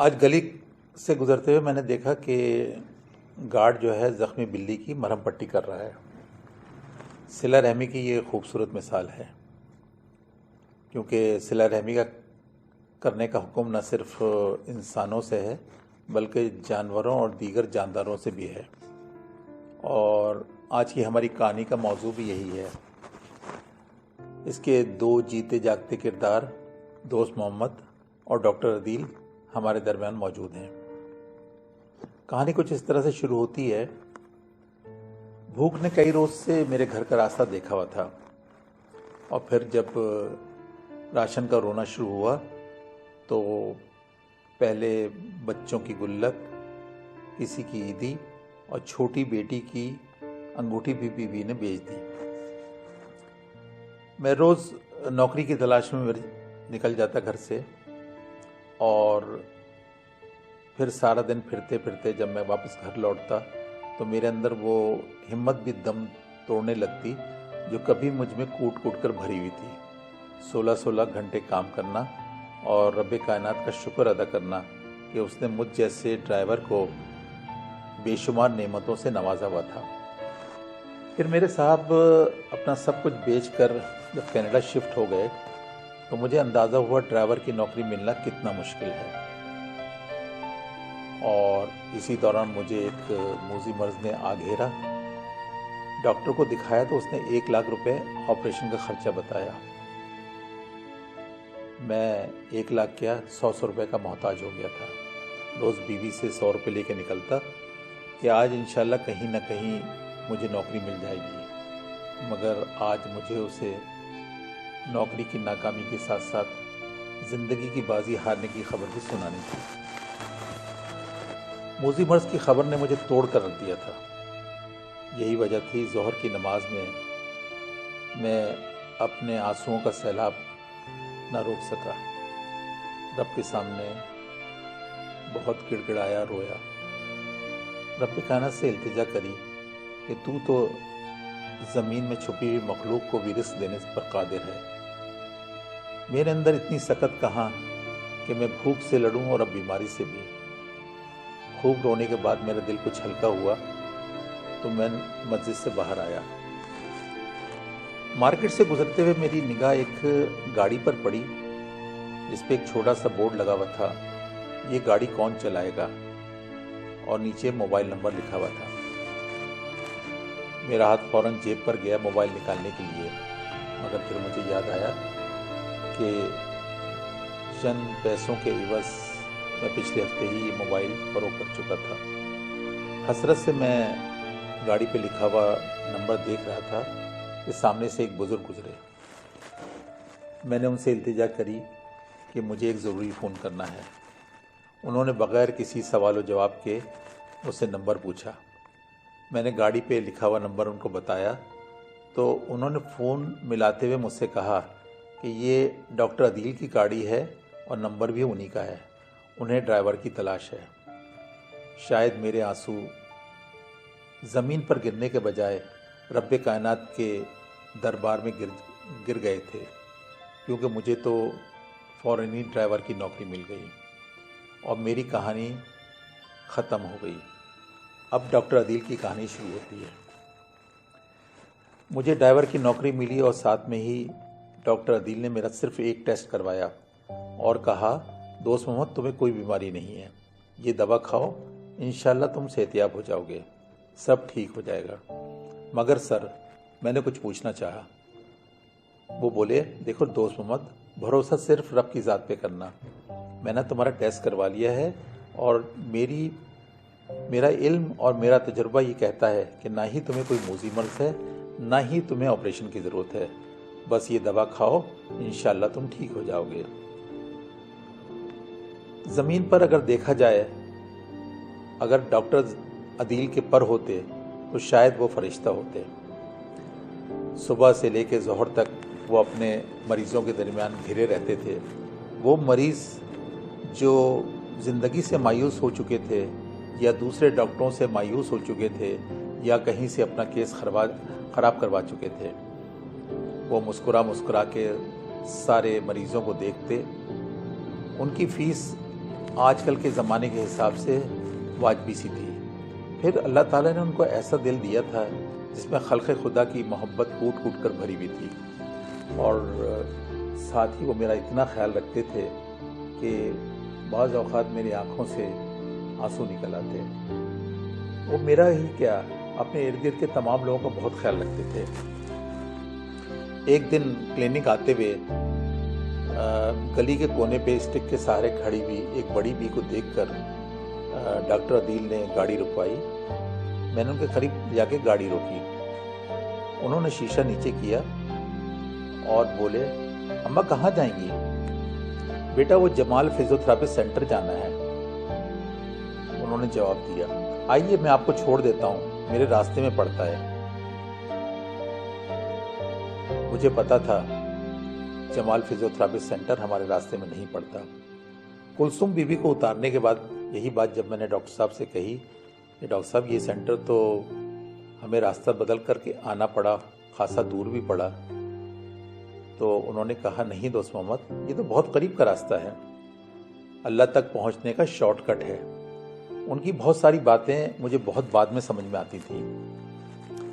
आज गली से गुजरते हुए मैंने देखा कि गार्ड जो है ज़ख्मी बिल्ली की मरहम पट्टी कर रहा है। सिला रहमी की ये खूबसूरत मिसाल है, क्योंकि सिला रहमी का करने का हुक्म न सिर्फ इंसानों से है बल्कि जानवरों और दीगर जानदारों से भी है। और आज की हमारी कहानी का मौजू भी यही है। इसके दो जीते जागते किरदार दोस्त मोहम्मद और डॉक्टर अदील हमारे दरमियान मौजूद हैं। कहानी कुछ इस तरह से शुरू होती है। भूख ने कई रोज से मेरे घर का रास्ता देखा हुआ था, और फिर जब राशन का रोना शुरू हुआ तो पहले बच्चों की गुल्लक, किसी की ईदी और छोटी बेटी की अंगूठी भी बीवी ने बेच दी। मैं रोज़ नौकरी की तलाश में निकल जाता घर से, और फिर सारा दिन फिरते फिरते जब मैं वापस घर लौटता तो मेरे अंदर वो हिम्मत भी दम तोड़ने लगती जो कभी मुझ में कूट कूट कर भरी हुई थी। 16-16 घंटे काम करना और रब्बे कायनात का शुक्र अदा करना कि उसने मुझ जैसे ड्राइवर को बेशुमार नेमतों से नवाजा हुआ था। फिर मेरे साहब अपना सब कुछ बेचकर जब कनाडा शिफ्ट हो गए तो मुझे अंदाज़ा हुआ ड्राइवर की नौकरी मिलना कितना मुश्किल है। और इसी दौरान मुझे एक मूजी मर्ज ने आ घेरा। डॉक्टर को दिखाया तो उसने 1 लाख रुपए ऑपरेशन का खर्चा बताया। मैं 1 लाख क्या 100 रुपए का मोहताज हो गया था। रोज़ बीवी से 100 रुपये लेके निकलता कि आज इंशाल्लाह कहीं ना कहीं मुझे नौकरी मिल जाएगी, मगर आज मुझे उसे नौकरी की नाकामी के साथ साथ ज़िंदगी की बाजी हारने की खबर भी सुनानी थी। मूजी मर्ज की खबर ने मुझे तोड़ कर रख दिया था। यही वजह थी ज़ोहर की नमाज में मैं अपने आंसुओं का सैलाब न रोक सका। रब के सामने बहुत गिड़गिड़ाया, रोया। रब कायनात से इल्तिजा करी कि तू तो ज़मीन में छुपी हुई मखलूक को भी रिस्क देने पर कादिर है। मेरे अंदर इतनी सकत कहाँ कि मैं भूख से लड़ूं और अब बीमारी से भी। खूब रोने के बाद मेरा दिल कुछ हल्का हुआ तो मैं मस्जिद से बाहर आया। मार्केट से गुजरते हुए मेरी निगाह एक गाड़ी पर पड़ी जिस पे एक छोटा सा बोर्ड लगा हुआ था, ये गाड़ी कौन चलाएगा, और नीचे मोबाइल नंबर लिखा हुआ था। मेरा हाथ फौरन जेब पर गया मोबाइल निकालने के लिए, मगर फिर मुझे याद आया कि चंद पैसों के इवज़ मैं पिछले हफ्ते ही ये मोबाइल फरोख्त कर चुका था। हसरत से मैं गाड़ी पे लिखा हुआ नंबर देख रहा था कि सामने से एक बुज़ुर्ग गुजरे। मैंने उनसे इल्तिजा करी कि मुझे एक ज़रूरी फ़ोन करना है। उन्होंने बग़ैर किसी सवाल जवाब के मुझसे नंबर पूछा। मैंने गाड़ी पे लिखा हुआ नंबर उनको बताया तो उन्होंने फ़ोन मिलाते हुए मुझसे कहा कि ये डॉक्टर अदील की गाड़ी है और नंबर भी उन्हीं का है, उन्हें ड्राइवर की तलाश है। शायद मेरे आंसू ज़मीन पर गिरने के बजाय रब्बे कायनात के दरबार में गिर गए थे, क्योंकि मुझे तो फ़ौरन ही ड्राइवर की नौकरी मिल गई और मेरी कहानी ख़त्म हो गई। अब डॉक्टर अदील की कहानी शुरू होती है। मुझे ड्राइवर की नौकरी मिली और साथ में ही डॉक्टर अदील ने मेरा सिर्फ एक टेस्ट करवाया और कहा, दोस्त मोहम्मद तुम्हें कोई बीमारी नहीं है, ये दवा खाओ, इंशाल्लाह तुम सेहतियाब हो जाओगे, सब ठीक हो जाएगा। मगर सर, मैंने कुछ पूछना चाहा। वो बोले, देखो दोस्त मोहम्मद, भरोसा सिर्फ रब की ज़ात पे करना। मैंने तुम्हारा टेस्ट करवा लिया है और मेरा इल्म और मेरा तजुर्बा ये कहता है कि ना ही तुम्हें कोई मूजी मर्ज है, ना ही तुम्हें ऑपरेशन की ज़रूरत है। बस ये दवा खाओ, इंशाल्लाह तुम ठीक हो जाओगे। ज़मीन पर अगर देखा जाए, अगर डॉक्टर अदील के पर होते तो शायद वो फरिश्ता होते। सुबह से लेकर ज़ोहर तक वो अपने मरीज़ों के दरमियान घिरे रहते थे। वो मरीज़ जो ज़िंदगी से मायूस हो चुके थे या दूसरे डॉक्टरों से मायूस हो चुके थे या कहीं से अपना केस ख़राब करवा चुके थे, वो मुस्कुरा मुस्कुरा के सारे मरीज़ों को देखते, उनकी फ़ीस आजकल के ज़माने के हिसाब से वाजबी सी थी। फिर अल्लाह ताला ने उनको ऐसा दिल दिया था जिसमें खल्क़ खुदा की मोहब्बत कूट कूट कर भरी हुई थी, और साथ ही वो मेरा इतना ख्याल रखते थे कि बाज़ औक़ात मेरी आँखों से आंसू निकल आते। वो मेरा ही क्या, अपने इर्द गिर्द के तमाम लोगों का बहुत ख्याल रखते थे। एक दिन क्लिनिक आते हुए गली के कोने पे स्टिक के सहारे खड़ी हुई एक बड़ी बी को देखकर डॉक्टर अदील ने गाड़ी रुकवाई। मैंने उनके करीब जाके गाड़ी रोकी। उन्होंने शीशा नीचे किया और बोले, अम्मा कहाँ जाएंगी? बेटा वो जमाल फिजियोथेरेपी सेंटर जाना है। उन्होंने जवाब दिया, आइए मैं आपको छोड़ देता हूँ, मेरे रास्ते में पड़ता है। मुझे पता था जमाल फिजियोथेरेपी सेंटर हमारे रास्ते में नहीं पड़ता। कुलसुम बीबी को उतारने के बाद यही बात जब मैंने डॉक्टर साहब से कही कि डॉक्टर साहब ये सेंटर तो हमें रास्ता बदल करके आना पड़ा, खासा दूर भी पड़ा, तो उन्होंने कहा, नहीं दोस्त मोहम्मद, ये तो बहुत करीब का रास्ता है, अल्लाह तक पहुंचने का शॉर्टकट है। उनकी बहुत सारी बातें मुझे बहुत बाद में समझ में आती थी।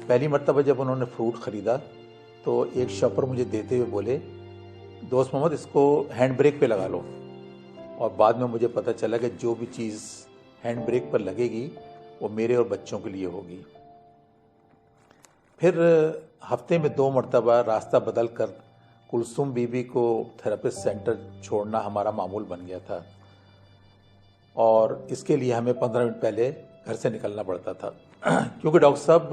पहली मर्तबा जब उन्होंने फ्रूट ख़रीदा तो एक शॉपर मुझे देते हुए बोले, दोस्त मोहम्मद इसको हैंड ब्रेक पे लगा लो। और बाद में मुझे पता चला कि जो भी चीज़ हैंड ब्रेक पर लगेगी वो मेरे और बच्चों के लिए होगी। फिर हफ्ते में 2 मरतबा रास्ता बदल कर कुलसुम बीबी को थेरेपिस्ट सेंटर छोड़ना हमारा मामूल बन गया था, और इसके लिए हमें 15 मिनट पहले घर से निकलना पड़ता था क्योंकि डॉक्टर साहब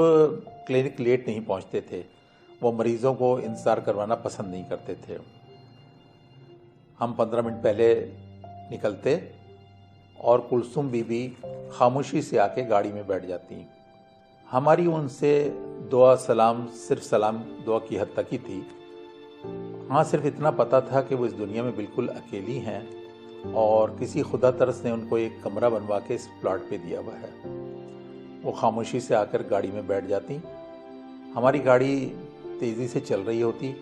क्लिनिक लेट नहीं पहुंचते थे। वो मरीज़ों को इंतज़ार करवाना पसंद नहीं करते थे। हम 15 मिनट पहले निकलते और कुलसुम बीबी खामोशी से आके गाड़ी में बैठ जाती। हमारी उनसे दुआ सलाम सिर्फ सलाम दुआ की हद तक ही थी। हाँ, सिर्फ इतना पता था कि वो इस दुनिया में बिल्कुल अकेली हैं और किसी खुदा तरस ने उनको एक कमरा बनवा के इस प्लॉट पे दिया हुआ है। वो खामोशी से आकर गाड़ी में बैठ जाती। हमारी गाड़ी तेज़ी से चल रही होती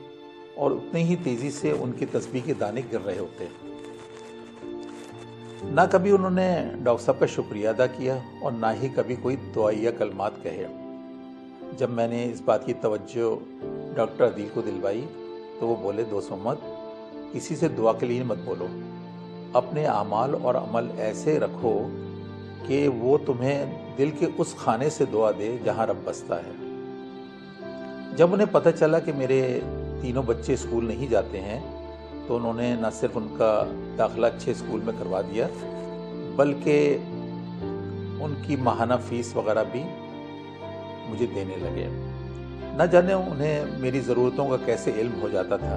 और उतनी ही तेज़ी से उनकी तस्बीह के दाने गिर रहे होते। ना कभी उन्होंने डॉक्टर साहब का शुक्रिया अदा किया और ना ही कभी कोई दुआइया कलमात कहे। जब मैंने इस बात की तवज्जो डॉक्टर अदील को दिलवाई तो वो बोले, दोस्त मोहम्मद, किसी से दुआ के लिए मत बोलो, अपने आमाल और अमल ऐसे रखो कि वो तुम्हें दिल के उस खाने से दुआ दे जहाँ रब बसता है। जब उन्हें पता चला कि मेरे तीनों बच्चे स्कूल नहीं जाते हैं तो उन्होंने न सिर्फ उनका दाखिला अच्छे स्कूल में करवा दिया बल्कि उनकी माहाना फीस वगैरह भी मुझे देने लगे। न जाने उन्हें मेरी ज़रूरतों का कैसे इल्म हो जाता था।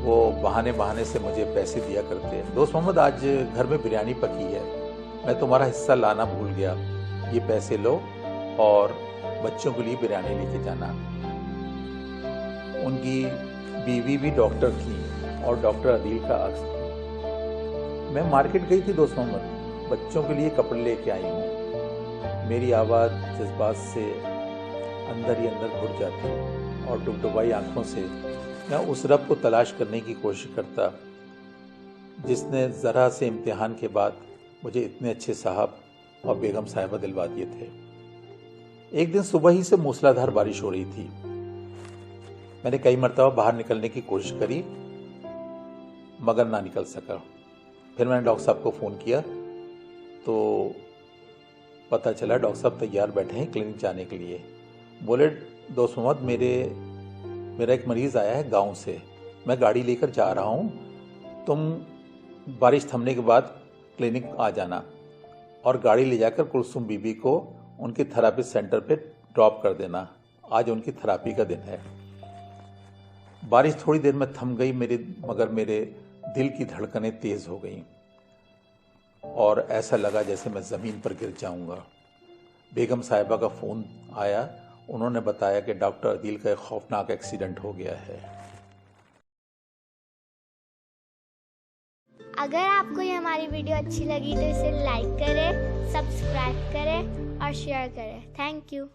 वो बहाने बहाने से मुझे पैसे दिया करते। दोस्त मोहम्मद, आज घर में बिरयानी पकी है, मैं तुम्हारा हिस्सा लाना भूल गया, ये पैसे लो और बच्चों के लिए बिरयानी लेके जाना। उनकी बीवी भी डॉक्टर थी और डॉक्टर अदील का अक्स थी। मैं मार्केट गई थी दोस्त मोहम्मद, बच्चों के लिए कपड़े लेके आई हूँ। मेरी आवाज़ जज्बात से अंदर ही अंदर घुट जाती और डुबडुबाई आंखों से मैं उस रब को तलाश करने की कोशिश करता जिसने ज़रा से इम्तिहान के बाद मुझे इतने अच्छे साहब और बेगम साहिबा दिलवा दिए थे। एक दिन सुबह ही से मूसलाधार बारिश हो रही थी। मैंने कई मरतबा बाहर निकलने की कोशिश करी मगर ना निकल सका। फिर मैंने डॉक्टर साहब को फ़ोन किया तो पता चला डॉक्टर साहब तैयार बैठे हैं क्लिनिक जाने के लिए। बोले, दोस्त मोहम्मद, मेरा एक मरीज़ आया है गांव से, मैं गाड़ी लेकर जा रहा हूं, तुम बारिश थमने के बाद क्लिनिक आ जाना और गाड़ी ले जाकर कुलसुम बीबी को उनके थेरेपी सेंटर पे ड्रॉप कर देना। आज उनकी थेरेपी का दिन है। बारिश थोड़ी देर में थम गई मगर मेरे दिल की धड़कनें तेज हो गईं और ऐसा लगा जैसे मैं ज़मीन पर गिर जाऊंगा। बेगम साहिबा का फ़ोन आया। उन्होंने बताया कि डॉक्टर अदील का एक खौफनाक एक्सीडेंट हो गया है। अगर आपको ये हमारी वीडियो अच्छी लगी तो इसे लाइक करें, सब्सक्राइब करें और शेयर करें। Thank you.